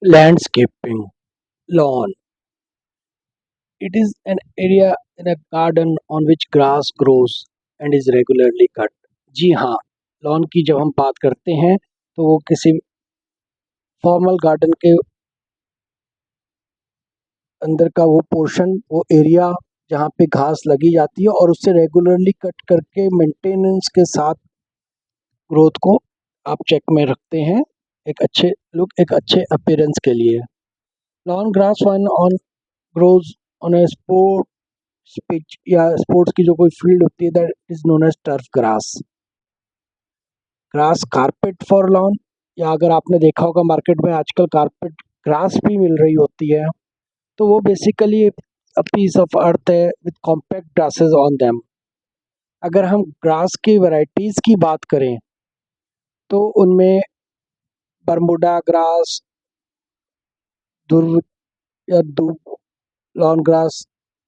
Landscaping, lawn. It is an area in a garden on which grass grows and is regularly cut. जी हाँ, lawn की जब हम बात करते हैं तो वो किसी फॉर्मल गार्डन के अंदर का वो पोर्शन, वो एरिया जहाँ पे घास लगी जाती है और उससे रेगुलरली कट करके मेंटेनेंस के साथ ग्रोथ को आप चेक में रखते हैं एक अच्छे लुक, एक अच्छे अपीयरेंस के लिए। Lawn grass one on grows on a sports pitch या स्पोर्ट्स की जो कोई फील्ड होती है, that is known as turf grass. Grass carpet for lawn, या अगर आपने देखा होगा मार्केट में आजकल कारपेट ग्रास भी मिल रही होती है, तो वो basically a piece of earth है with compact grasses on them. अगर हम ग्रास की वैरायटीज की बात करें तो उनमें बरमूडा ग्रास, ध्रुव या दूब lawn grass,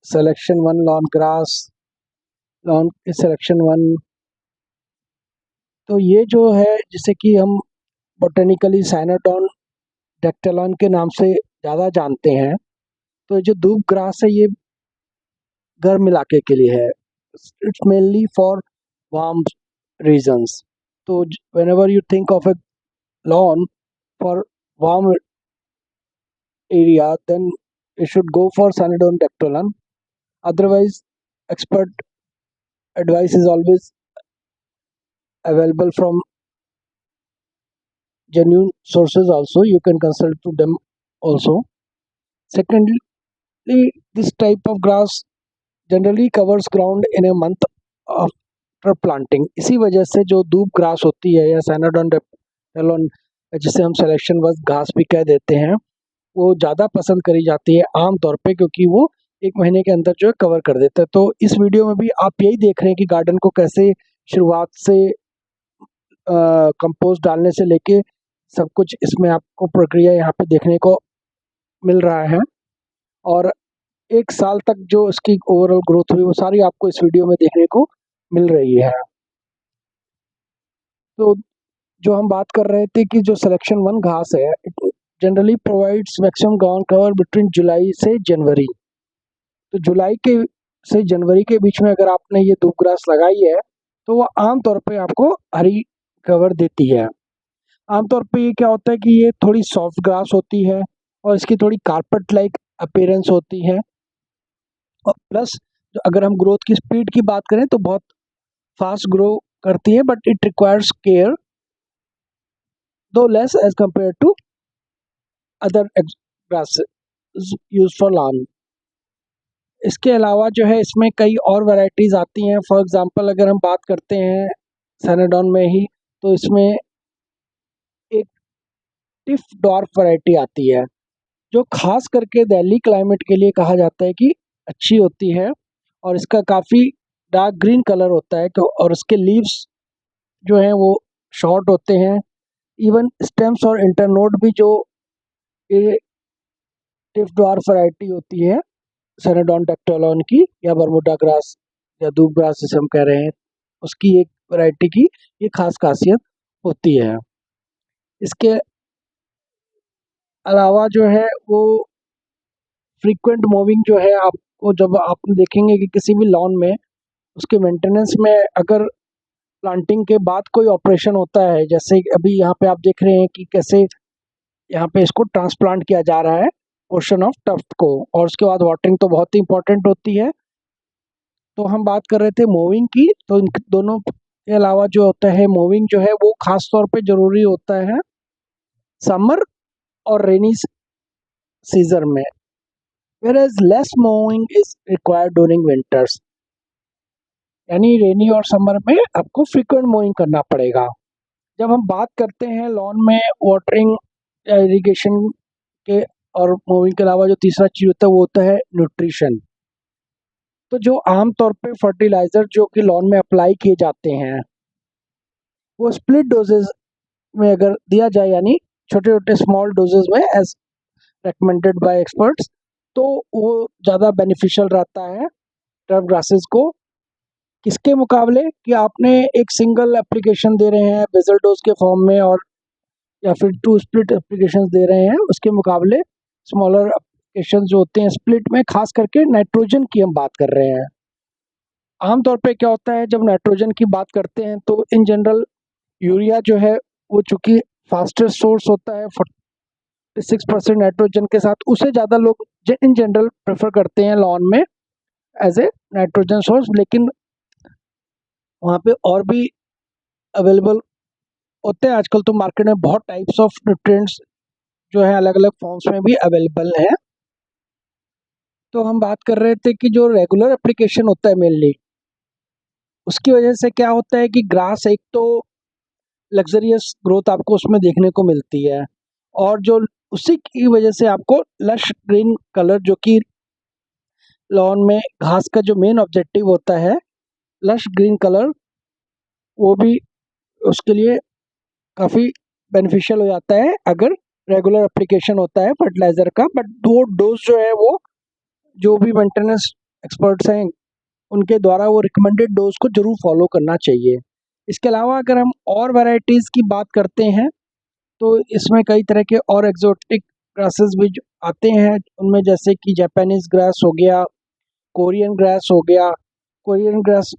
selection one lawn grass, lawn selection one, तो ये जो है जिसे कि हम बोटेनिकली साइनोडॉन डेक्टेलॉन के नाम से ज़्यादा जानते हैं। तो जो दूब ग्रास है ये गर्म इलाके के लिए है। It's mainly for warm regions. तो whenever you think of a lawn for warm area, then you should go for Sanidon Dactylon. Otherwise, expert advice is always available from genuine sources also. You can consult to them also. Secondly, this type of grass generally covers ground in a month after planting. इसी वजह से जो दूब grass होती है या सैनाडोन डेप्टेलॉन, जिसे हम सिलेक्शन वन घास भी कह देते हैं, वो ज़्यादा पसंद करी जाती है आम तौर पे, क्योंकि वो 1 महीने के अंदर जो है कवर कर देता है। तो इस वीडियो में भी आप यही देख रहे हैं कि गार्डन को कैसे शुरुआत से कंपोस्ट डालने से लेके सब कुछ इसमें आपको प्रक्रिया यहाँ पे देखने को मिल रहा है, और 1 साल तक जो इसकी ओवरऑल ग्रोथ हुई वो सारी आपको इस वीडियो में देखने को मिल रही है। तो जो हम बात कर रहे थे कि जो सिलेक्शन वन घास है, it generally provides maximum ground cover between जुलाई से जनवरी। तो जुलाई के से जनवरी के बीच में अगर आपने ये दूब ग्रास लगाई है तो वो आमतौर पे आपको हरी कवर देती है। आमतौर पे ये क्या होता है कि ये थोड़ी सॉफ्ट ग्रास होती है और इसकी थोड़ी कारपेट लाइक अपीयरेंस होती है, और प्लस अगर हम ग्रोथ की स्पीड की बात करें तो बहुत फास्ट ग्रो करती है, बट इट रिक्वायर्स केयर दो less as compare to other grasses use for lawn. इसके अलावा जो है इसमें कई और वैरायटीज़ आती हैं। फॉर एग्जांपल अगर हम बात करते हैं सैनाडोन में ही, तो इसमें एक टिफ डॉर्फ वैरायटी आती है जो खास करके दिल्ली क्लाइमेट के लिए कहा जाता है कि अच्छी होती है, और इसका काफ़ी डार्क ग्रीन कलर होता है, और उसके लीव्स जो हैं वो शॉर्ट होते हैं। इवन स्टेम्स और इंटरनोड भी जो ये टिफ डॉर्फ वैरायटी होती है सेनाडोन डेक्टेलॉन की, या बरमूडा ग्रास या दूब ग्रास जिसे हम कह रहे हैं, उसकी एक वैरायटी की ये खास खासियत होती है। इसके अलावा जो है वो फ्रीक्वेंट मूविंग जो है, आपको जब आप देखेंगे कि किसी भी लॉन में उसके मेंटेनेंस में अगर प्लांटिंग के बाद कोई ऑपरेशन होता है, जैसे अभी यहाँ पे आप देख रहे हैं कि कैसे यहाँ पे इसको ट्रांसप्लांट किया जा रहा है पोर्शन ऑफ टफ्ट को, और उसके बाद वाटरिंग तो बहुत ही इंपॉर्टेंट होती है। तो हम बात कर रहे थे मूविंग की, तो इन दोनों के अलावा जो होता है मूविंग जो है वो खास तौर पे ज़रूरी होता है समर और रेनी सीजन में, whereas less mowing is required during winters। यानी रेनी और समर में आपको फ्रीक्वेंट मोइंग करना पड़ेगा। जब हम बात करते हैं लॉन में वाटरिंग या इरिगेशन के और मोविंग के अलावा जो तीसरा चीज़ होता है वो होता है न्यूट्रिशन। तो जो आम तौर पे फर्टिलाइज़र जो कि लॉन में अप्लाई किए जाते हैं वो स्प्लिट डोजेज में अगर दिया जाए, यानी छोटे छोटे स्मॉल डोजेज में एज रेकमेंडेड बाय एक्सपर्ट्स, तो वो ज़्यादा बेनिफिशियल रहता है टर्फ ग्रासेस को। किसके मुकाबले कि आपने एक सिंगल एप्लीकेशन दे रहे हैं बेसल डोज के फॉर्म में, और या फिर टू स्प्लिट एप्लीकेशंस दे रहे हैं, उसके मुकाबले स्मॉलर एप्लीकेशन जो होते हैं स्प्लिट में, खास करके नाइट्रोजन की हम बात कर रहे हैं। आमतौर पे क्या होता है जब नाइट्रोजन की बात करते हैं तो इन जनरल यूरिया जो है वो चूँकि फास्टेस्ट सोर्स होता है 46% नाइट्रोजन के साथ, उसे ज़्यादा लोग इन जनरल प्रेफर करते हैं लॉन में एज ए नाइट्रोजन सोर्स। लेकिन वहाँ पे और भी अवेलेबल होते हैं। आजकल तो मार्केट में बहुत टाइप्स ऑफ न्यूट्रिएंट्स जो है अलग अलग फॉर्म्स में भी अवेलेबल है। तो हम बात कर रहे थे कि जो रेगुलर एप्लीकेशन होता है मेनली, उसकी वजह से क्या होता है कि ग्रास एक तो लग्जरियस ग्रोथ आपको उसमें देखने को मिलती है, और जो उसी की वजह से आपको लश ग्रीन कलर, जो कि लॉन में घास का जो मेन ऑब्जेक्टिव होता है, लश ग्रीन कलर, वो भी उसके लिए काफ़ी बेनिफिशियल हो जाता है अगर रेगुलर एप्लीकेशन होता है फर्टिलाइज़र का। बट वो डोज जो है वो जो भी मेंटेनेंस एक्सपर्ट्स हैं उनके द्वारा वो रिकमेंडेड डोज को ज़रूर फॉलो करना चाहिए। इसके अलावा अगर हम और वैरायटीज़ की बात करते हैं तो इसमें कई तरह के और एक्जोटिक ग्रासेस भी आते हैं, उनमें जैसे कि जापानीज ग्रास हो गया, कोरियन ग्रास हो गया। कोरियन ग्रास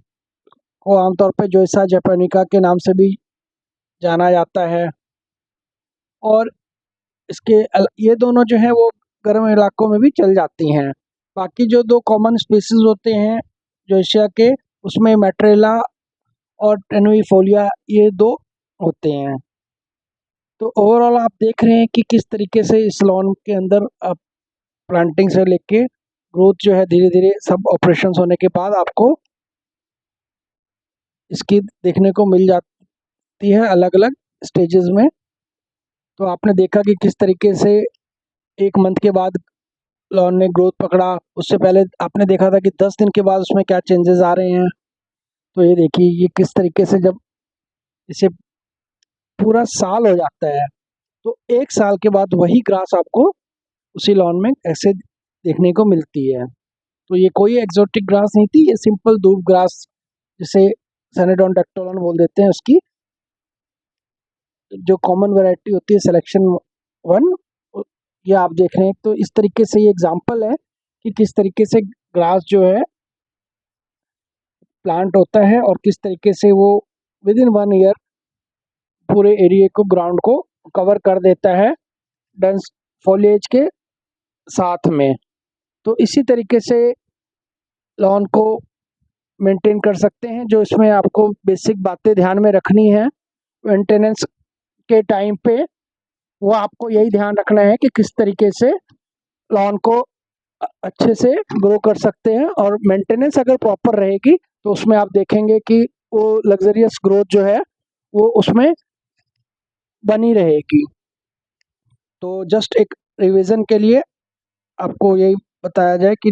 को आमतौर पे जोइसा जापानिका के नाम से भी जाना जाता है। और ये दोनों जो है वो गर्म इलाकों में भी चल जाती हैं। बाकी जो दो कॉमन स्पीसीज होते हैं जोइशिया के, उसमें मैट्रेला और टेनुइफोलिया, ये दो होते हैं। तो ओवरऑल आप देख रहे हैं कि किस तरीके से इस लॉन के अंदर आप प्लांटिंग से लेके ग्रोथ जो है धीरे धीरे सब ऑपरेशंस होने के बाद आपको इसकी देखने को मिल जाती है अलग अलग स्टेजेस में। तो आपने देखा कि किस तरीके से एक मंथ के बाद लॉन ने ग्रोथ पकड़ा, उससे पहले आपने देखा था कि 10 दिन के बाद उसमें क्या चेंजेस आ रहे हैं। तो ये देखिए ये किस तरीके से जब इसे पूरा साल हो जाता है तो एक साल के बाद वही ग्रास आपको उसी लॉन में ऐसे देखने को मिलती है। तो ये कोई एक्जोटिक ग्रास नहीं थी, ये सिंपल दूब ग्रास, जिसे सेनेडोन डेक्टोलन बोल देते हैं, उसकी जो कॉमन वैरायटी होती है सिलेक्शन 1, ये आप देख रहे हैं। तो इस तरीके से ये एग्जांपल है कि किस तरीके से ग्रास जो है प्लांट होता है और किस तरीके से वो विद इन 1 ईयर पूरे एरिया को, ग्राउंड को कवर कर देता है डेंस फॉलिएज के साथ में। तो इसी तरीके से लॉन को मेंटेन कर सकते हैं। जो इसमें आपको बेसिक बातें ध्यान में रखनी है मेंटेनेंस के टाइम पे, वो आपको यही ध्यान रखना है कि किस तरीके से लॉन को अच्छे से ग्रो कर सकते हैं। और मेंटेनेंस अगर प्रॉपर रहेगी तो उसमें आप देखेंगे कि वो लग्जरियस ग्रोथ जो है वो उसमें बनी रहेगी। तो जस्ट एक रिवीजन के लिए आपको यही बताया जाए कि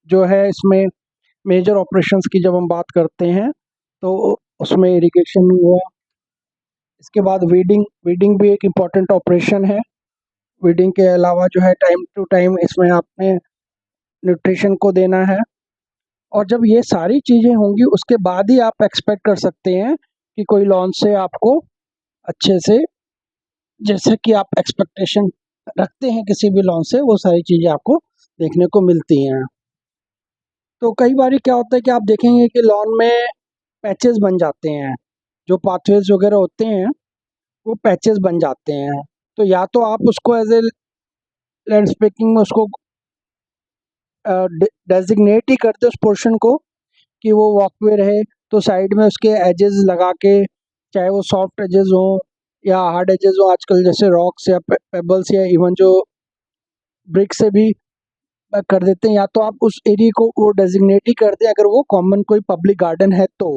जो है इसमें मेजर ऑपरेशंस की जब हम बात करते हैं तो उसमें इरिगेशन हुआ, इसके बाद वीडिंग, वीडिंग भी एक इम्पॉर्टेंट ऑपरेशन है। वीडिंग के अलावा जो है टाइम टू टाइम इसमें आपने न्यूट्रिशन को देना है। और जब ये सारी चीज़ें होंगी उसके बाद ही आप एक्सपेक्ट कर सकते हैं कि कोई लॉन से आपको अच्छे से, जैसे कि आप एक्सपेक्टेशन रखते हैं किसी भी लॉन से, वो सारी चीज़ें आपको देखने को मिलती हैं। तो कई बार क्या होता है कि आप देखेंगे कि लॉन में पैचेस बन जाते हैं, जो पाथवेज वगैरह होते हैं वो पैचेस बन जाते हैं। तो या तो आप उसको एज ए लैंडस्केपिंग में उसको डेजिग्नेट ही करते उस पोर्शन को कि वो वॉकवे रहे, तो साइड में उसके एजेस लगा के, चाहे वो सॉफ्ट एजेस हो या हार्ड एजेस हो, आजकल जैसे रॉक्स या पेबल्स या इवन जो ब्रिक से भी कर देते हैं, या तो आप उस एरिया को वो डेजिग्नेट ही कर दें अगर वो कॉमन कोई पब्लिक गार्डन है तो।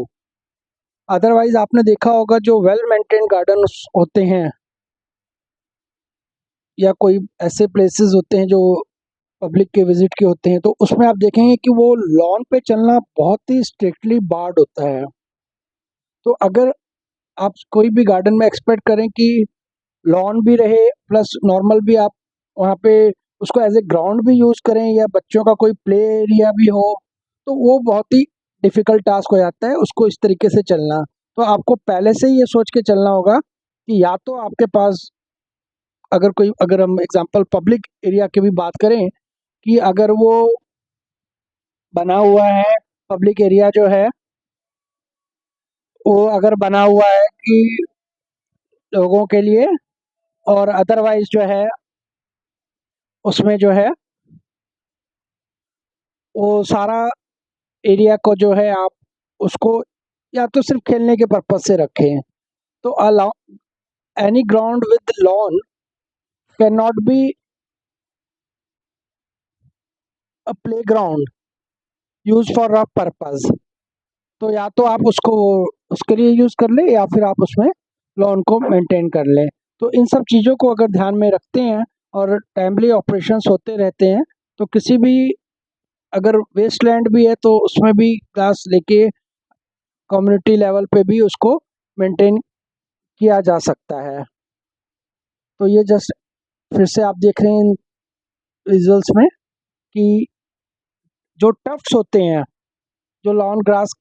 अदरवाइज आपने देखा होगा जो वेल मेंटेन्ड गार्डन होते हैं या कोई ऐसे प्लेसेस होते हैं जो पब्लिक के विजिट के होते हैं, तो उसमें आप देखेंगे कि वो लॉन पे चलना बहुत ही स्ट्रिक्टली बार्ड होता है। तो अगर आप कोई भी गार्डन में एक्सपेक्ट करें कि लॉन भी रहे प्लस नॉर्मल भी आप वहाँ पे उसको एज ए ग्राउंड भी यूज़ करें या बच्चों का कोई प्ले एरिया भी हो, तो वो बहुत ही डिफ़िकल्ट टास्क हो जाता है उसको इस तरीके से चलना। तो आपको पहले से ही ये सोच के चलना होगा कि या तो आपके पास अगर हम एग्जांपल पब्लिक एरिया की भी बात करें कि अगर वो बना हुआ है, पब्लिक एरिया जो है वो अगर बना हुआ है कि लोगों के लिए, और अदरवाइज जो है उसमें जो है वो सारा एरिया को जो है आप उसको या तो सिर्फ खेलने के पर्पज से रखें, तो allow any ground with lawn can not be a playground use for a purpose. तो या तो आप उसको उसके लिए यूज कर लें या फिर आप उसमें लॉन को मेंटेन कर लें। तो इन सब चीज़ों को अगर ध्यान में रखते हैं और टाइमली ऑपरेशंस होते रहते हैं, तो किसी भी अगर वेस्ट लैंड भी है तो उसमें भी क्लास लेके कम्युनिटी लेवल पे भी उसको मेंटेन किया जा सकता है। तो ये जस्ट फिर से आप देख रहे हैं विजुअल्स में कि जो टफ्ट्स होते हैं, जो लॉन ग्रास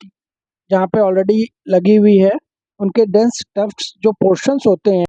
जहाँ पे ऑलरेडी लगी हुई है, उनके डेंस टफ्ट्स जो पोर्शंस होते हैं